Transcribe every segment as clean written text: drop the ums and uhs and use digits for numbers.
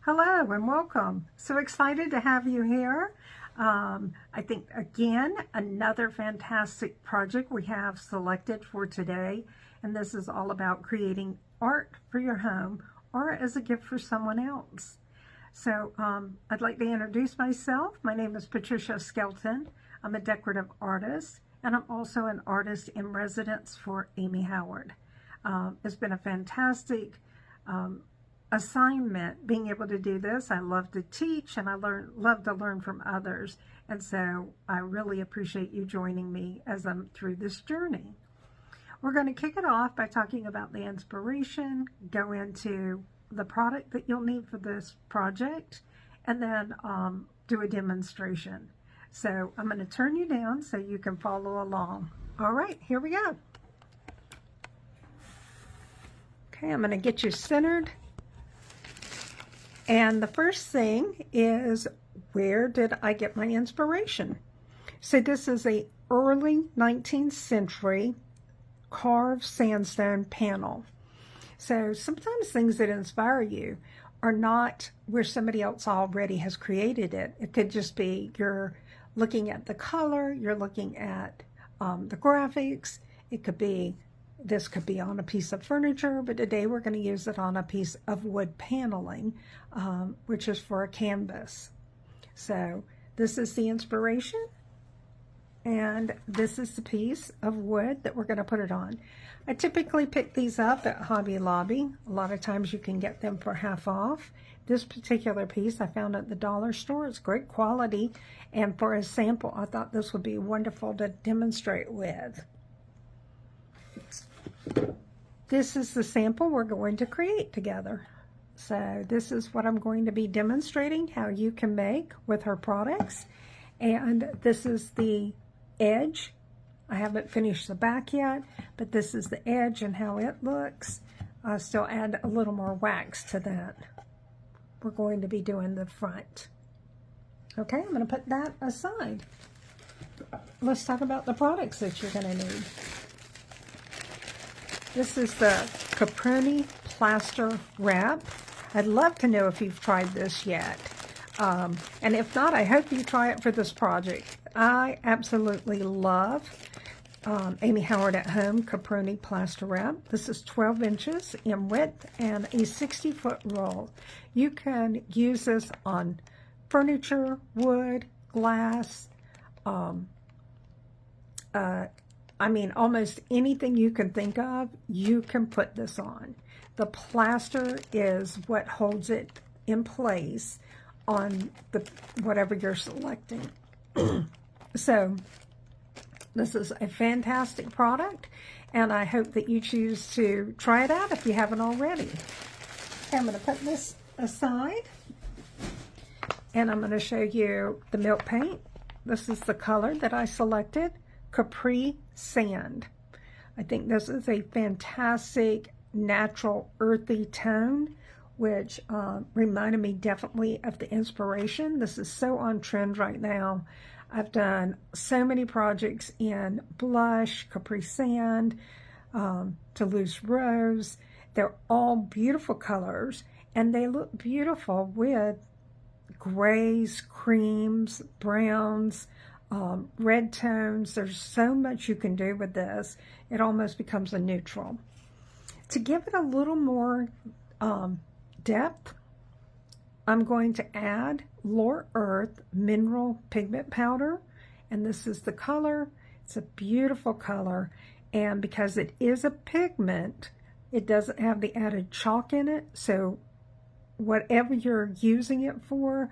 Hello and welcome. So excited to have you here. I think, again, another fantastic project we have selected for today. And this is all about creating art for your home or as a gift for someone else. So I'd like to introduce myself. My name is Patricia Skelton. I'm a decorative artist, and I'm also an artist in residence for Amy Howard. It's been a fantastic assignment being able to do this. I love to teach, and I love to learn from others, and so I really appreciate you joining me as I'm through this journey. We're going to kick it off by talking about the inspiration, go into the product that you'll need for this project, and then do a demonstration. So I'm going to turn you down so you can follow along. All right, here we go. Okay, I'm going to get you centered. And the first thing is, where did I get my inspiration? So this is a early 19th century carved sandstone panel. So sometimes things that inspire you are not where somebody else already has created it. It could just be you're looking at the color, you're looking at the graphics. It could be, this could be on a piece of furniture, but today we're going to use it on a piece of wood paneling, which is for a canvas. So this is the inspiration, and this is the piece of wood that we're going to put it on. I typically pick these up at Hobby Lobby. A lot of times you can get them for half off. This particular piece I found at the dollar store. It's great quality, and for a sample I thought this would be wonderful to demonstrate with. This is the sample we're going to create together. So this is what I'm going to be demonstrating how you can make with her products. And this is the edge. I haven't finished the back yet, but this is the edge and how it looks. I'll still add a little more wax to that. We're going to be doing the front. Okay, I'm going to put that aside. Let's talk about the products that you're going to need. This is the Caproni Plaster Wrap. I'd love to know if you've tried this yet. And if not, I hope you try it for this project. I absolutely love Amy Howard at Home Caproni Plaster Wrap. This is 12 inches in width and a 60-foot roll. You can use this on furniture, wood, glass, I mean, almost anything you can think of, you can put this on. The plaster is what holds it in place on the whatever you're selecting. So this is a fantastic product, and I hope that you choose to try it out if you haven't already. Okay, I'm going to put this aside, and I'm going to show you the milk paint. This is the color that I selected. Capri Sand. I think this is a fantastic natural earthy tone, which reminded me definitely of the inspiration. This is so on trend right now. I've done so many projects in blush, Capri Sand, Toulouse Rose. They're all beautiful colors, and they look beautiful with grays, creams, browns, red tones. There's so much you can do with this. It almost becomes a neutral. To give it a little more depth, I'm going to add Lore Earth Mineral Pigment Powder, and this is the color. It's a beautiful color, and because it is a pigment, it doesn't have the added chalk in it, so whatever you're using it for,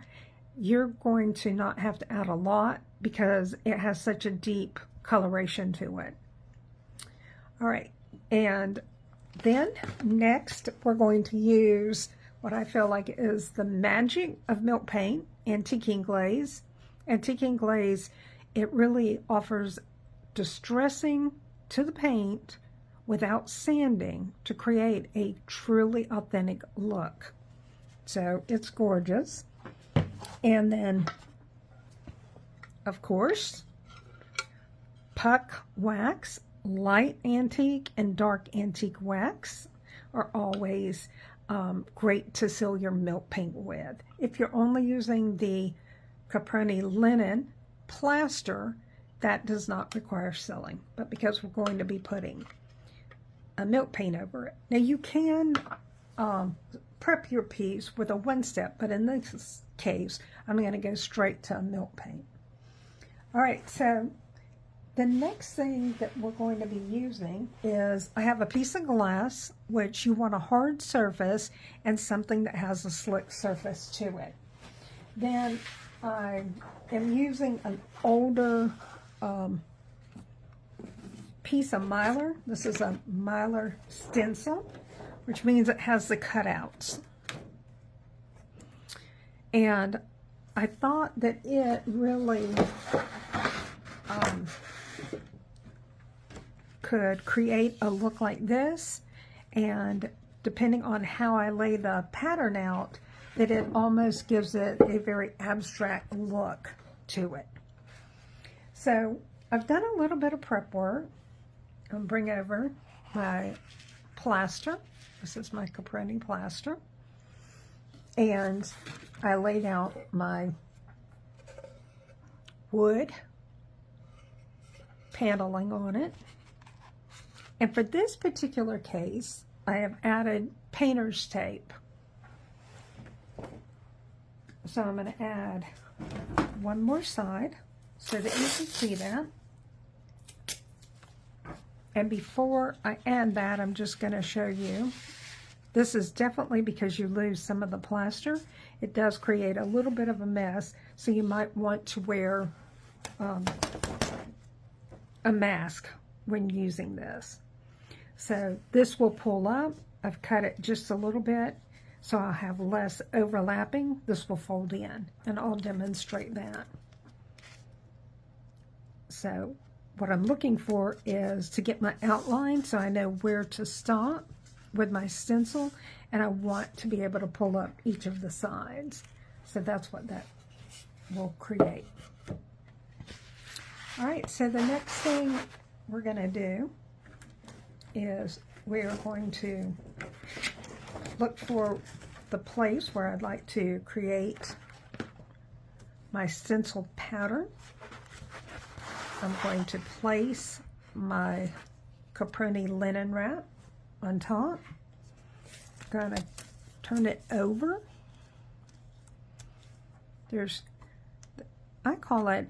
you're going to not have to add a lot because it has such a deep coloration to it. All right, and then next we're going to use what I feel like is the magic of milk paint, antiquing glaze. Antiquing glaze, it really offers distressing to the paint without sanding to create a truly authentic look. So it's gorgeous. And then, of course, puck wax, light antique and dark antique wax are always great to seal your milk paint with. If you're only using the Caproni linen plaster, that does not require sealing, but because we're going to be putting a milk paint over it. Now you can prep your piece with a one-step, but in this case, I'm going to go straight to a milk paint. All right, so the next thing that we're going to be using is, I have a piece of glass, which you want a hard surface and something that has a slick surface to it. Then I am using an older piece of Mylar. This is a Mylar Stencil, which means it has the cutouts. And I thought that it really could create a look like this, and depending on how I lay the pattern out, that it almost gives it a very abstract look to it. So I've done a little bit of prep work. I'll bring over my plaster. This is my Caproni plaster. And I laid out my wood paneling on it. And for this particular case, I have added painter's tape. So I'm going to add one more side so that you can see that. And before I add that, I'm just going to show you. This is definitely because you lose some of the plaster. It does create a little bit of a mess, so you might want to wear a mask when using this. So this will pull up. I've cut it just a little bit, so I'll have less overlapping. This will fold in, and I'll demonstrate that. So what I'm looking for is to get my outline so I know where to stop with my stencil, and I want to be able to pull up each of the sides. So that's what that will create. All right, so the next thing we're going to do is we're going to look for the place where I'd like to create my stencil pattern. I'm going to place my Caproni linen wrap on top. I'm going to turn it over. I call it,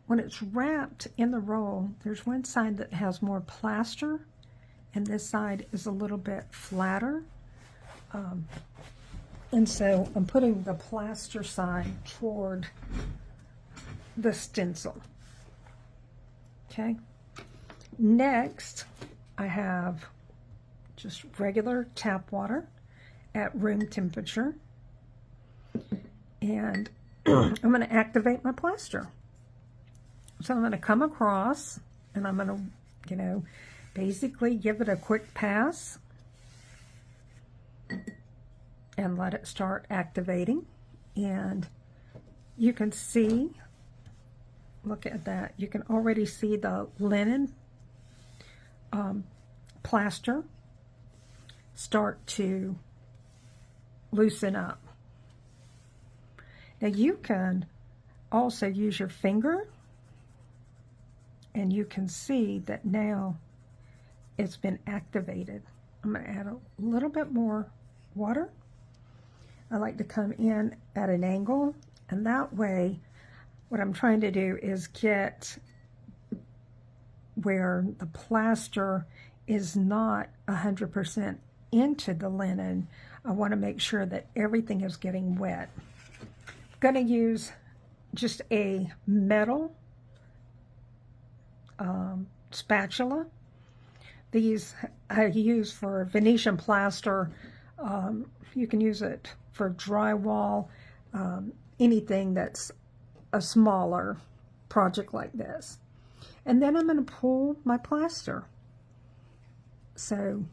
when it's wrapped in the roll, there's one side that has more plaster, and this side is a little bit flatter. And so I'm putting the plaster side toward the stencil. Okay. Next, I have just regular tap water at room temperature. And I'm going to activate my plaster. So I'm going to come across, and I'm going to, basically give it a quick pass and let it start activating. And you can see, look at that, you can already see the linen plaster start to loosen up. Now you can also use your finger, and you can see that now it's been activated. I'm going to add a little bit more water. I like to come in at an angle, and that way what I'm trying to do is get where the plaster is not 100% into the linen. I want to make sure that everything is getting wet. I'm going to use just a metal spatula. These I use for Venetian plaster. You can use it for drywall, anything that's a smaller project like this. And then I'm going to pull my plaster. So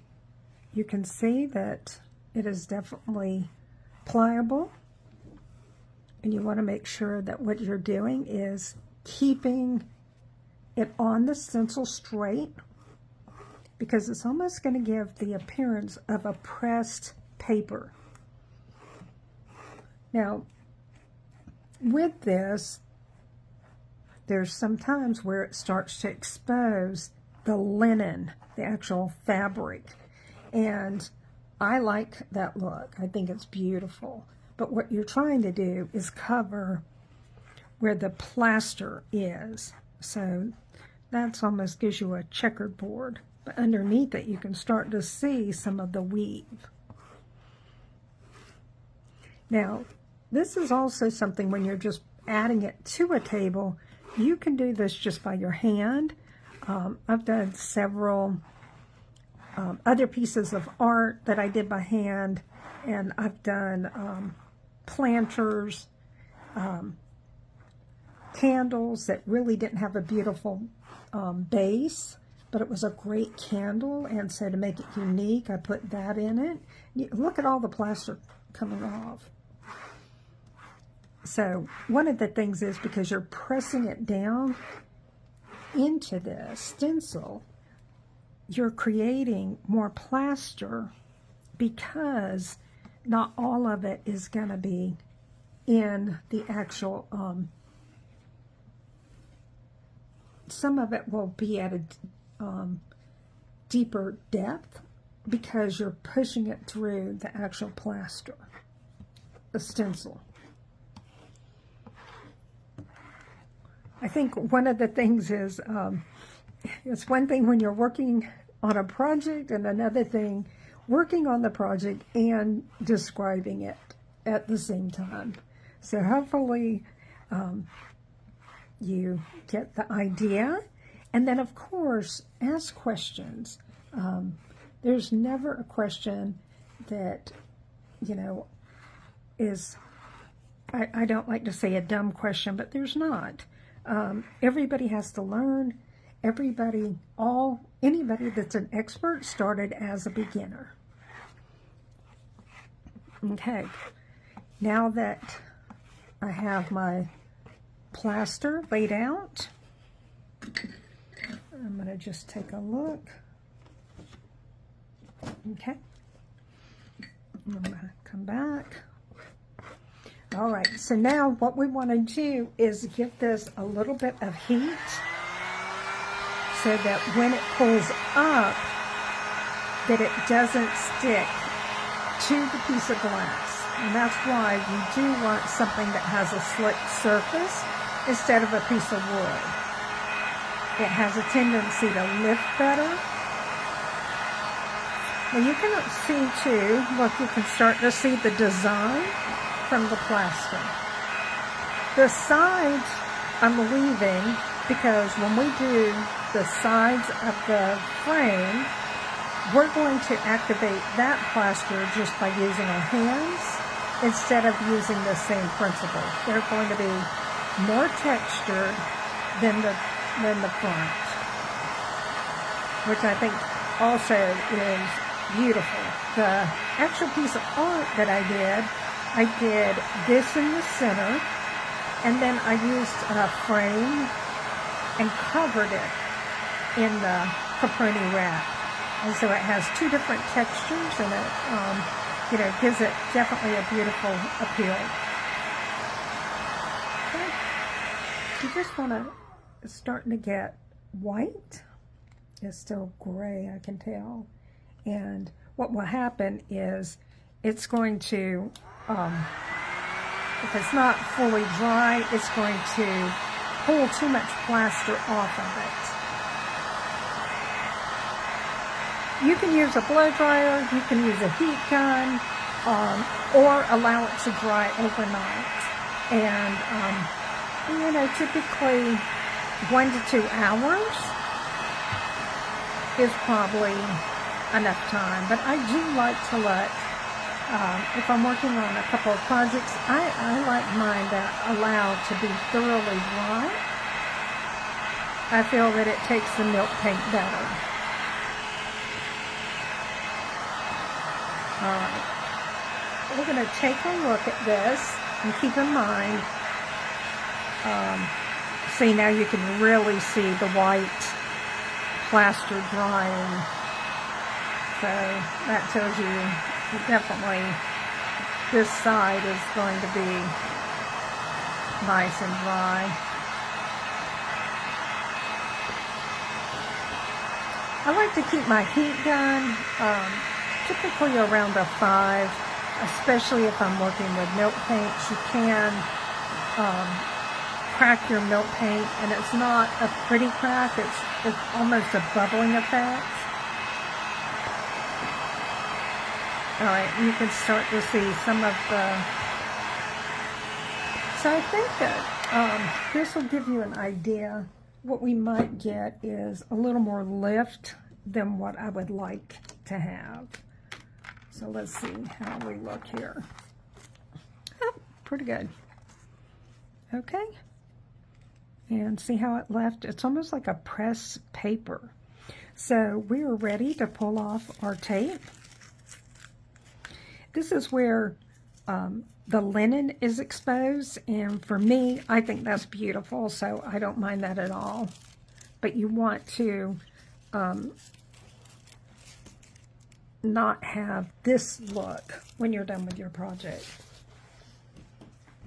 you can see that it is definitely pliable. And you want to make sure that what you're doing is keeping it on the stencil straight, because it's almost going to give the appearance of a pressed paper. Now, with this, there's some times where it starts to expose the linen, the actual fabric. And I like that look. I think it's beautiful. But what you're trying to do is cover where the plaster is. So that's almost gives you a checkered board. But underneath it, you can start to see some of the weave. Now, this is also something when you're just adding it to a table, you can do this just by your hand. I've done several other pieces of art that I did by hand, and I've done planters, candles that really didn't have a beautiful base, but it was a great candle, and so to make it unique, I put that in it. Look at all the plaster coming off. So one of the things is because you're pressing it down into this stencil, you're creating more plaster because not all of it is going to be in the actual, some of it will be at a deeper depth because you're pushing it through the actual plaster, the stencil. I think one of the things is, it's one thing when you're working on a project and another thing working on the project and describing it at the same time. So hopefully you get the idea. And then, of course, ask questions. There's never a question that, you know, is, I don't like to say a dumb question, but there's not. Everybody has to learn. Anybody that's an expert started as a beginner. Okay, now that I have my plaster laid out, I'm going to just take a look. Okay, I'm going to come back. All right, so now what we want to do is give this a little bit of heat so that when it pulls up, that it doesn't stick to the piece of glass. And that's why you do want something that has a slick surface instead of a piece of wood. It has a tendency to lift better. Now you can see too, look, you can start to see the design from the plaster. The sides I'm leaving because when we do the sides of the frame, we're going to activate that plaster just by using our hands instead of using the same principle. They're going to be more textured than the front, which I think also is beautiful. The actual piece of art that I did this in the center, and then I used a frame and covered it in the Caproni wrap. And so it has two different textures, and it, you know, gives it definitely a beautiful appeal. Okay. You just want to, it's starting to get white. It's still gray, I can tell. And what will happen is it's going to, if it's not fully dry, it's going to pull too much plaster off of it. You can use a blow dryer, you can use a heat gun, or allow it to dry overnight. And, you know, typically 1 to 2 hours is probably enough time. But I do like to let, if I'm working on a couple of projects, I like mine that allowed to be thoroughly dry. I feel that it takes the milk paint better. Alright, we're going to take a look at this and keep in mind, see now you can really see the white plaster drying, so that tells you But definitely this side is going to be nice and dry. I like to keep my heat gun typically around a 5, especially if I'm working with milk paints. You can crack your milk paint, and it's not a pretty crack, it's almost a bubbling effect. Alright, you can start to see some of the... So I think that this will give you an idea. What we might get is a little more lift than what I would like to have. So let's see how we look here. Oh, pretty good. Okay. And see how it left? It's almost like a press paper. So we are ready to pull off our tape. This is where the linen is exposed, and for me, I think that's beautiful, so I don't mind that at all. But you want to not have this look when you're done with your project.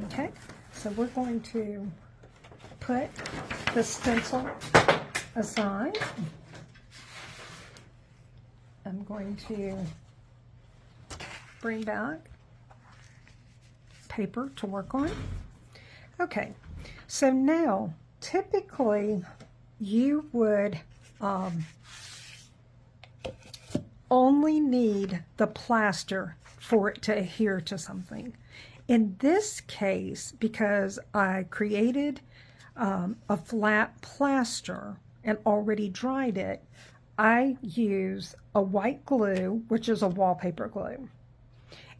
Okay, so we're going to put the stencil aside. I'm going to bring back paper to work on. Okay, so now typically you would only need the plaster for it to adhere to something. In this case, because I created a flat plaster and already dried it, I use a white glue, which is a wallpaper glue.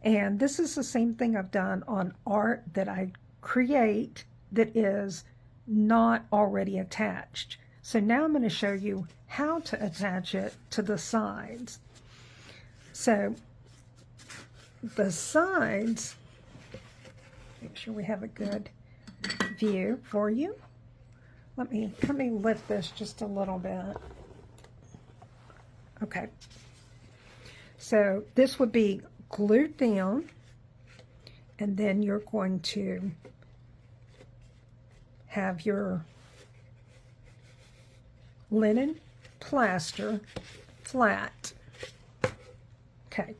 And this is the same thing I've done on art that I create that is not already attached. So now I'm going to show you how to attach it to the sides. So the sides, make sure we have a good view for you. Let me lift this just a little bit. Okay. So this would be glued down, and then you're going to have your linen plaster flat. Okay,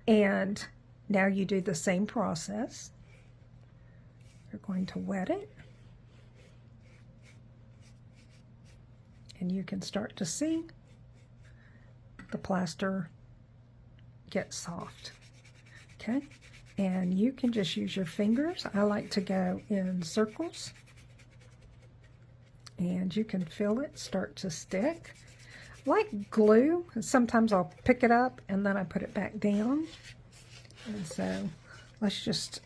and now you do the same process. You're going to wet it, and you can start to see the plaster get soft. Okay, and you can just use your fingers. I like to go in circles, and you can feel it start to stick like glue. Sometimes I'll pick it up and then I put it back down. And so let's just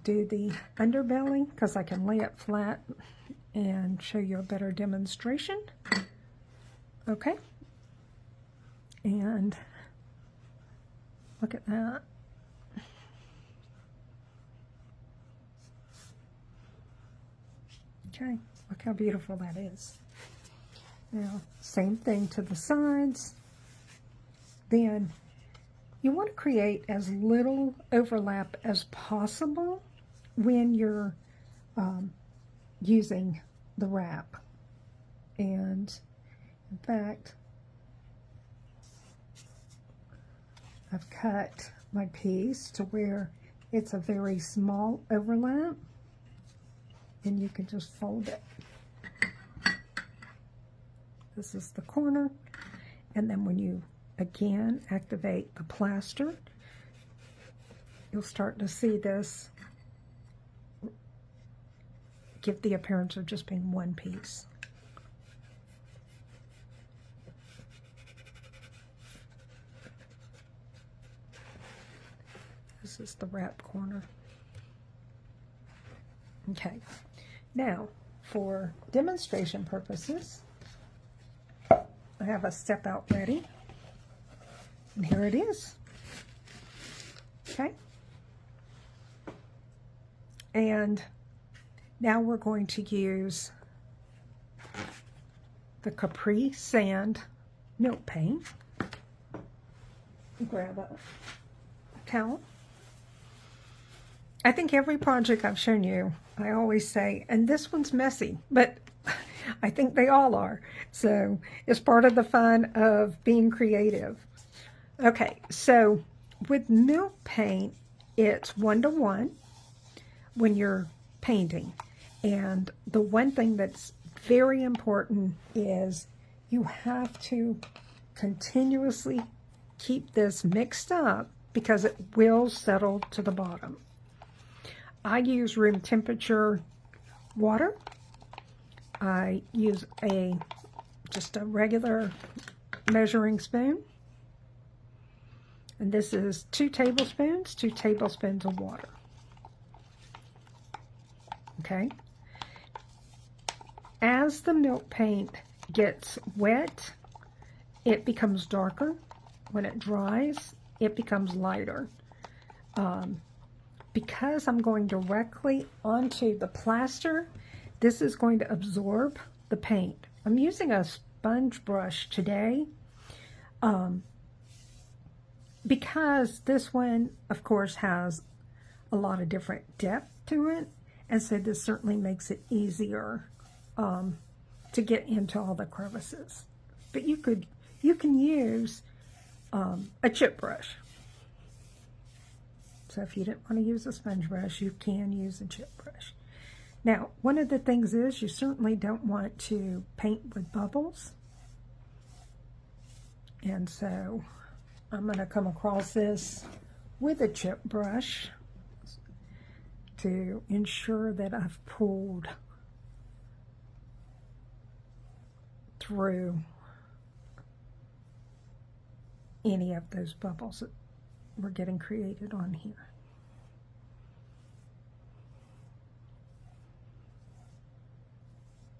do the underbelly, because I can lay it flat and show you a better demonstration. Okay, and look at that. Okay, look how beautiful that is. Now, same thing to the sides. Then you want to create as little overlap as possible when you're using the wrap. And in fact, I've cut my piece to where it's a very small overlap, and you can just fold it. This is the corner, and then when you again activate the plaster, you'll start to see this give the appearance of just being one piece. This is the wrap corner. Okay, now for demonstration purposes, I have a step out ready, and here it is. Okay, and now we're going to use the Capri Sand milk paint, grab a towel. I think every project I've shown you, I always say, and this one's messy, but I think they all are. So it's part of the fun of being creative. Okay, so with milk paint, it's 1-to-1 when you're painting. And the one thing that's very important is you have to continuously keep this mixed up because it will settle to the bottom. I use room temperature water. I use just a regular measuring spoon. And this is 2 tablespoons of water. Okay. As the milk paint gets wet, it becomes darker. When it dries, it becomes lighter. Because I'm going directly onto the plaster, this is going to absorb the paint. I'm using a sponge brush today because this one, of course, has a lot of different depth to it, and so this certainly makes it easier to get into all the crevices. But you can use a chip brush. So if you didn't want to use a sponge brush, you can use a chip brush. Now, one of the things is you certainly don't want to paint with bubbles. And so I'm going to come across this with a chip brush to ensure that I've pulled through any of those bubbles that we're getting created on here.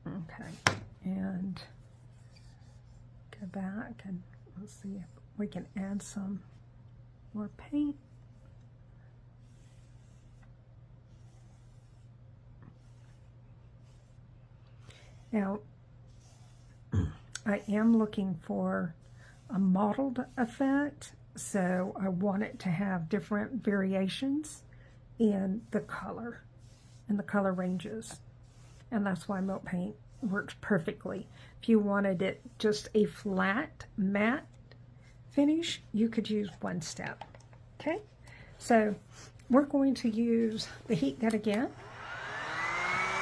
Okay, and go back and let's see if we can add some more paint. Now, I am looking for a mottled effect, so I want it to have different variations in the color and the color ranges, and that's why milk paint works perfectly. If you wanted it just a flat matte finish, you could use 1 step. Okay, so we're going to use the heat gun again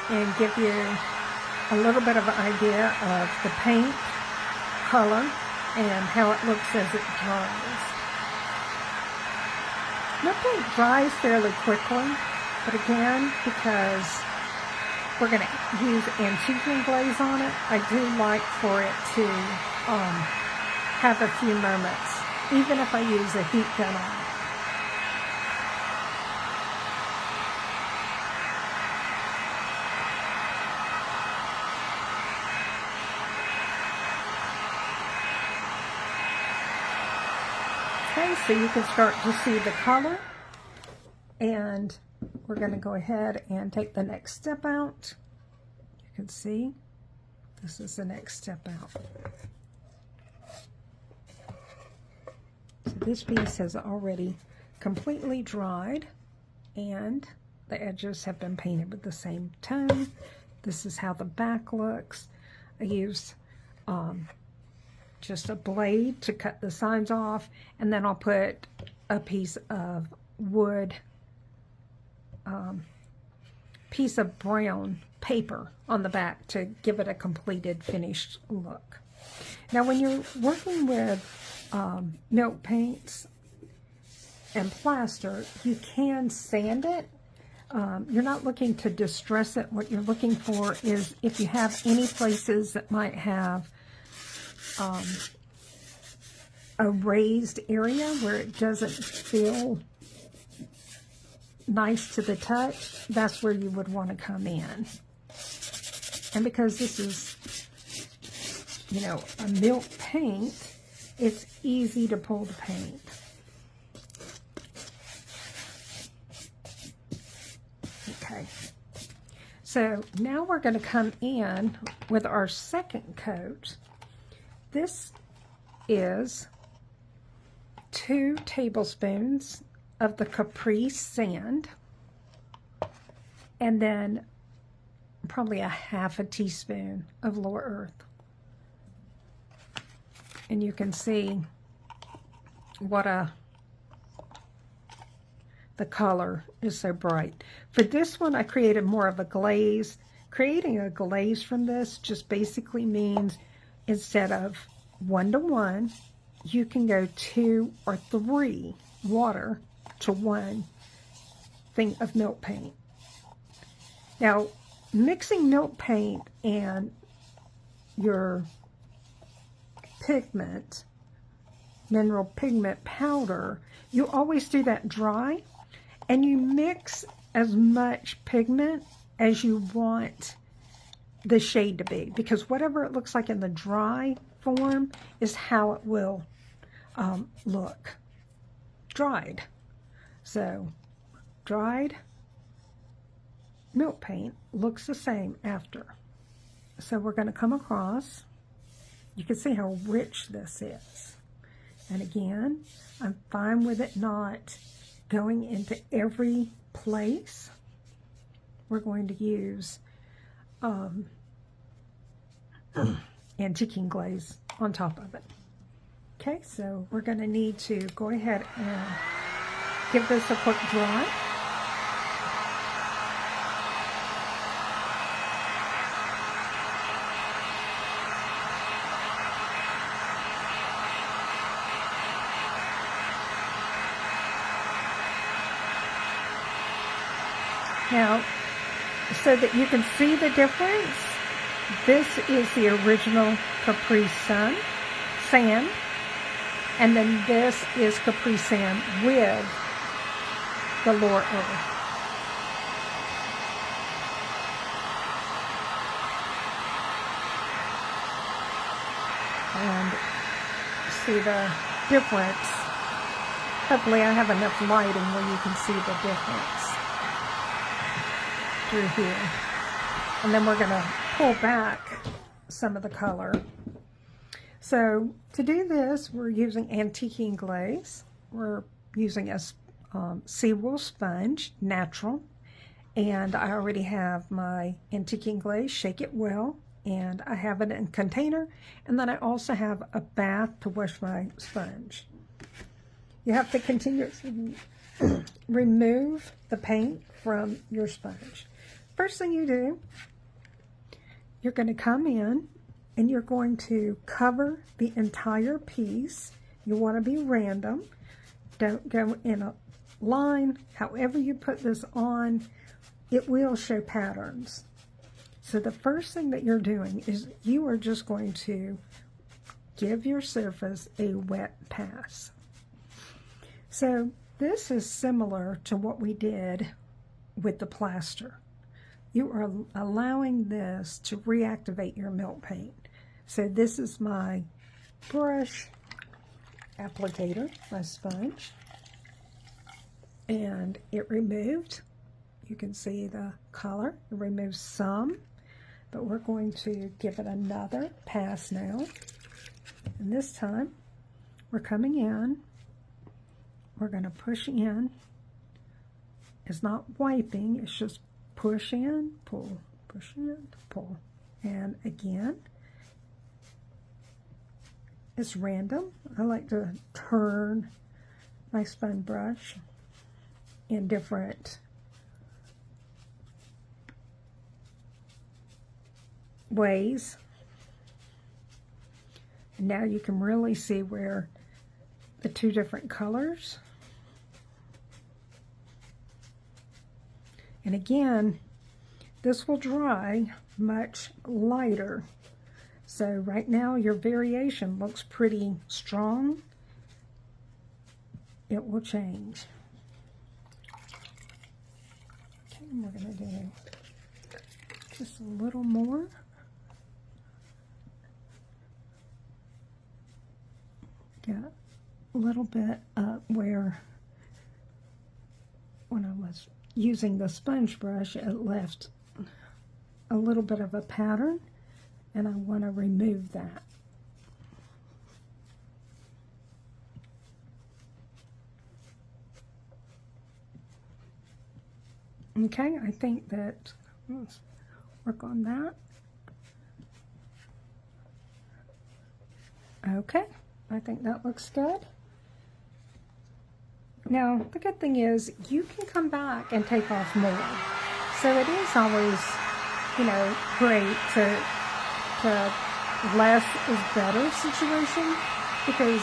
and give you a little bit of an idea of the paint color and how it looks as it dries. Milk paint dries fairly quickly, but again, because we're going to use antique glaze on it, I do like for it to have a few moments, even if I use a heat gun on it. Okay, so you can start to see the color, and we're going to go ahead and take the next step out. You can see this is the next step out. So this piece has already completely dried, and the edges have been painted with the same tone. This is how the back looks. I used just a blade to cut the sides off, and then I'll put a piece of wood, piece of brown paper on the back to give it a completed finished look. Now when you're working with milk paints and plaster, you can sand it. You're not looking to distress it. What you're looking for is if you have any places that might have a raised area where it doesn't feel nice to the touch, that's where you would want to come in. And because this is, you know, a milk paint, it's easy to pull the paint. Okay. So now we're going to come in with our second coat. This is 2 tablespoons of the Capri sand, and then probably a half a teaspoon of Lower Earth. And you can see what the color is so bright. For this one, I created more of a glaze. Creating a glaze from this just basically means instead of 1-to-1, you can go 2 or 3 water to 1 thing of milk paint. Now, mixing milk paint and your pigment, mineral pigment powder, you always do that dry, and you mix as much pigment as you want the shade to be, because whatever it looks like in the dry form is how it will look dried. So dried milk paint looks the same after. So we're going to come across. You can see how rich this is. And again, I'm fine with it not going into every place. We're going to use antiquing glaze on top of it. Okay, so we're going to need to go ahead and give this a quick dry. Now, so that you can see the difference, this is the original Capri sand, and then this is Capri sand with the Lower Earth. And see the difference. Hopefully I have enough lighting where you can see the difference through here. And then we're going to pull back some of the color. So to do this, we're using antiquing glaze. We're using a seawool sponge, natural. And I already have my antiquing glaze, shake it well. And I have it in a container. And then I also have a bath to wash my sponge. You have to continuously remove the paint from your sponge. First thing you do, you're going to come in and you're going to cover the entire piece. You want to be random. Don't go in a line. However you put this on, it will show patterns. So the first thing that you're doing is you are just going to give your surface a wet pass. So this is similar to what we did with the plaster. You are allowing this to reactivate your milk paint. So this is my brush applicator, my sponge, and it removed, you can see the color, it removes some, but we're going to give it another pass now. And this time, we're coming in, we're going to push in. It's not wiping, it's just push in, pull, push in, pull. And again, it's random. I like to turn my sponge brush in different ways. And now you can really see where the two different colors. And again, this will dry much lighter. So right now your variation looks pretty strong. It will change. Okay, and we're going to do just a little more. Got a little bit up where when I was using the sponge brush, it left a little bit of a pattern, and I want to remove that. Okay, I think that, let's work on that. Okay, I think that looks good. Now, the good thing is you can come back and take off more. So it is always, you know, great to less is better situation, because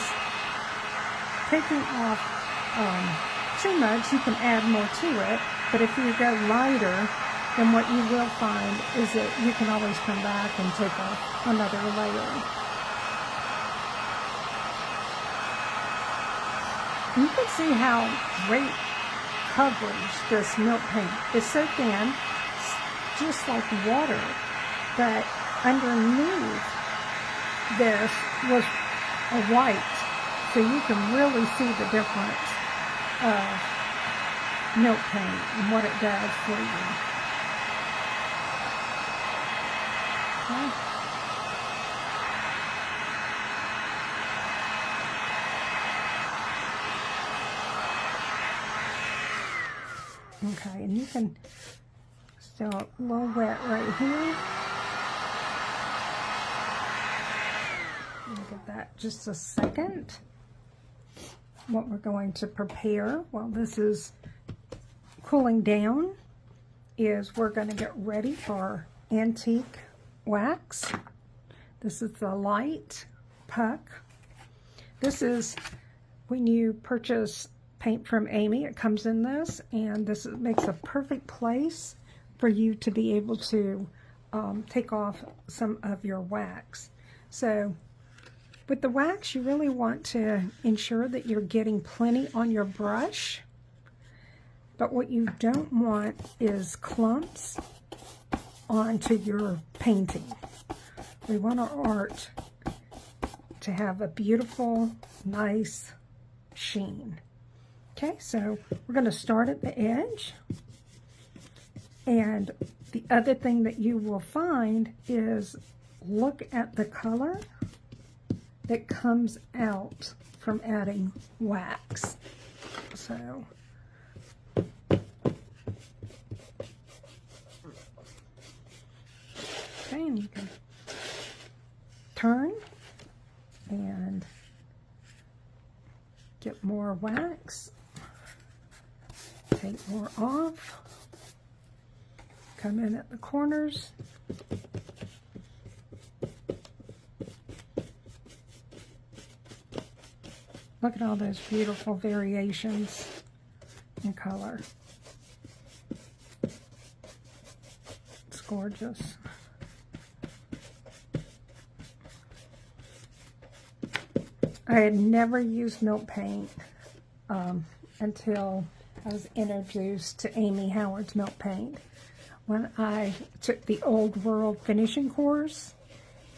taking off too much, you can add more to it. But if you go lighter, then what you will find is that you can always come back and take off another layer. You can see how great coverage this milk paint is. So thin, just like water, but underneath this was a white, so you can really see the difference of milk paint and what it does for you. Okay. Okay, and you can still a little wet right here. Look at that, just a second. What we're going to prepare while this is cooling down is we're going to get ready for antique wax. This is the light puck. This is when you purchase paint from Amy, it comes in this, and this makes a perfect place for you to be able to take off some of your wax. So with the wax, you really want to ensure that you're getting plenty on your brush, but what you don't want is clumps onto your painting. We want our art to have a beautiful, nice sheen. Okay, so we're going to start at the edge, and the other thing that you will find is look at the color that comes out from adding wax. So okay, and you can turn and get more wax. Take more off, come in at the corners, look at all those beautiful variations in color. It's gorgeous. I had never used milk paint until I was introduced to Amy Howard's milk paint when I took the Old World finishing course,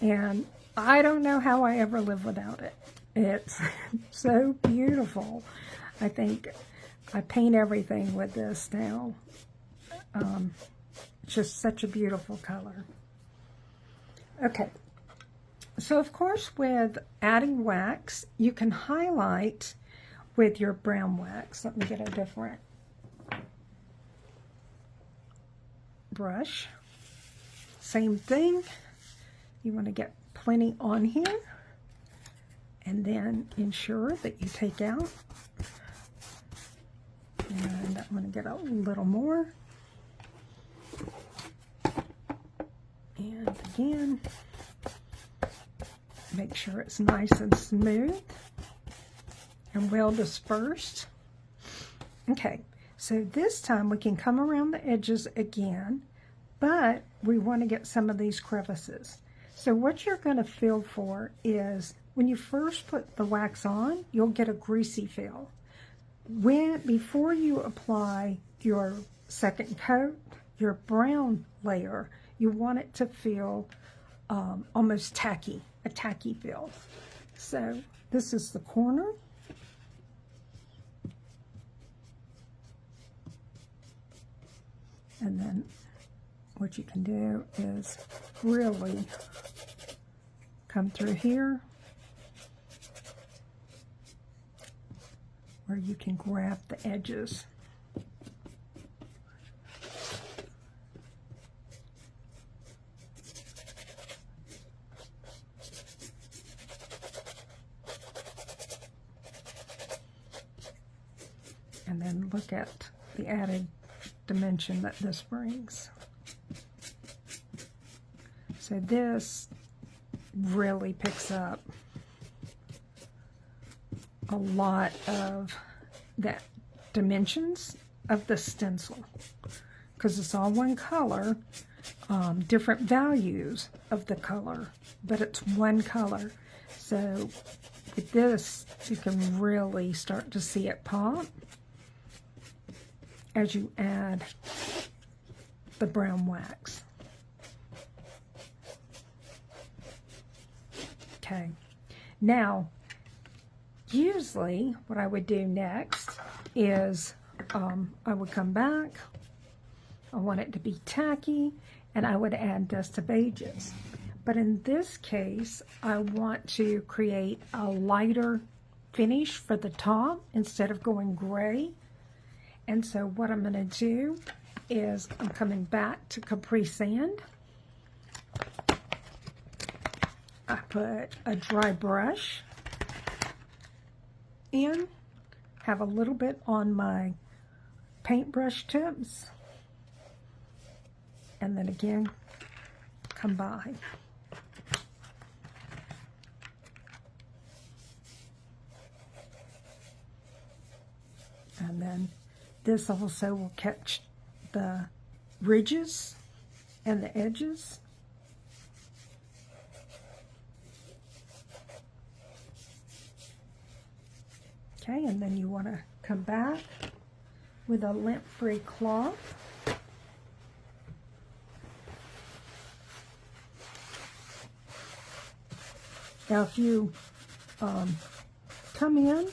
and I don't know how I ever lived without it. It's so beautiful. I think I paint everything with this now. It's just such a beautiful color. Okay, so of course with adding wax, you can highlight with your brown wax. Let me get a different brush. Same thing. You want to get plenty on here, and then ensure that you take out. And I'm going to get a little more. And again, make sure it's nice and smooth and well dispersed. Okay, so this time we can come around the edges again, but we want to get some of these crevices. So what you're going to feel for is when you first put the wax on, you'll get a greasy feel. Before you apply your second coat, your brown layer, you want it to feel almost tacky, a tacky feel. So this is the corner. And then what you can do is really come through here where you can grab the edges. And then look at the added dimension that this brings. So this really picks up a lot of that dimensions of the stencil, because it's all one color, different values of the color, but it's one color. So with this, you can really start to see it pop as you add the brown wax. Okay, now usually what I would do next is I would come back, I want it to be tacky, and I would add dust of ages. But in this case, I want to create a lighter finish for the top instead of going gray. And so what I'm going to do is I'm coming back to Capri Sand. I put a dry brush in, have a little bit on my paintbrush tips, and then again come by. And then this also will catch the ridges and the edges. Okay, and then you want to come back with a lint-free cloth. Now if you come in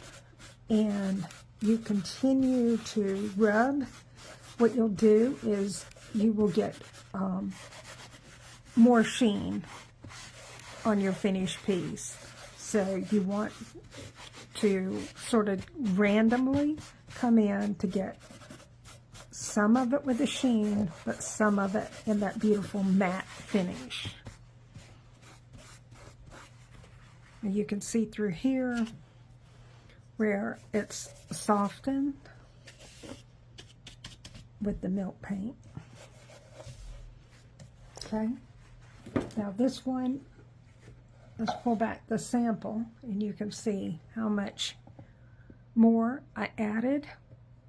and you continue to rub, what you'll do is you will get more sheen on your finished piece. So you want to sort of randomly come in to get some of it with a sheen, but some of it in that beautiful matte finish. And you can see through here where it's softened with the milk paint. Okay, now this one, let's pull back the sample and you can see how much more I added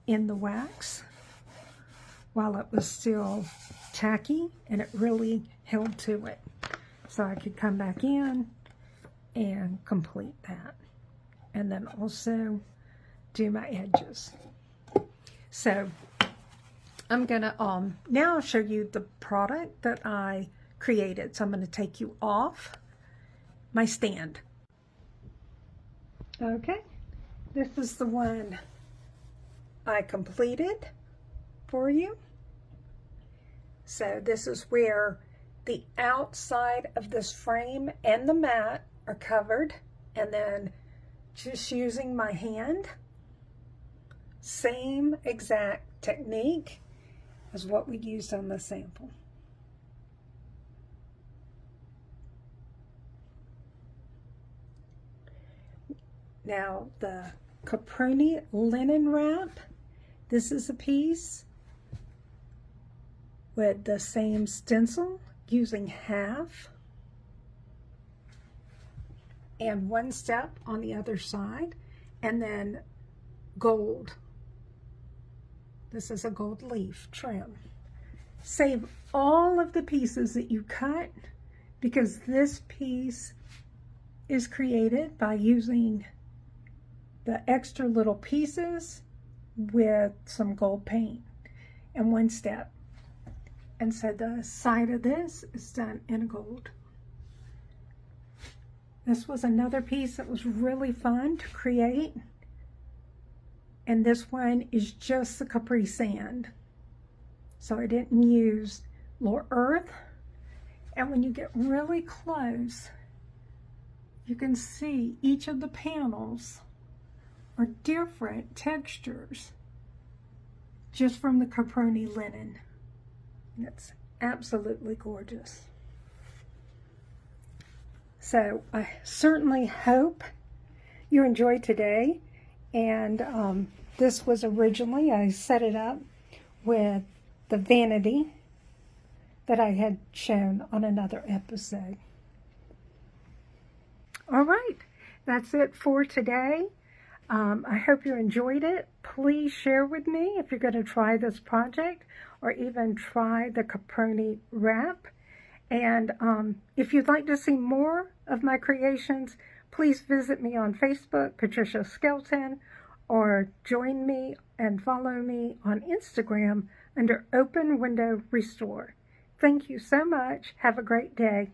in the wax while it was still tacky, and it really held to it. So I could come back in and complete that, and then also do my edges. So I'm gonna now show you the product that I created. So I'm going to take you off my stand. Okay, this is the one I completed for you. So this is where the outside of this frame and the mat are covered, and then just using my hand, same exact technique as what we used on the sample. Now the Caproni linen wrap, this is a piece with the same stencil using half and one step on the other side, and then gold. This is a gold leaf trim. Save all of the pieces that you cut, because this piece is created by using the extra little pieces with some gold paint and one step. And so the side of this is done in gold. This was another piece that was really fun to create. And this one is just the Capri Sand. So I didn't use Lore Earth. And when you get really close, you can see each of the panels are different textures just from the Caproni linen. And it's absolutely gorgeous. So I certainly hope you enjoyed today, And this was originally, I set it up with the vanity that I had shown on another episode. All right, that's it for today. I hope you enjoyed it. Please share with me if you're going to try this project or even try the Caproni wrap. And if you'd like to see more of my creations, please visit me on Facebook, Patricia Skelton, or join me and follow me on Instagram under Open Window Restore. Thank you so much. Have a great day.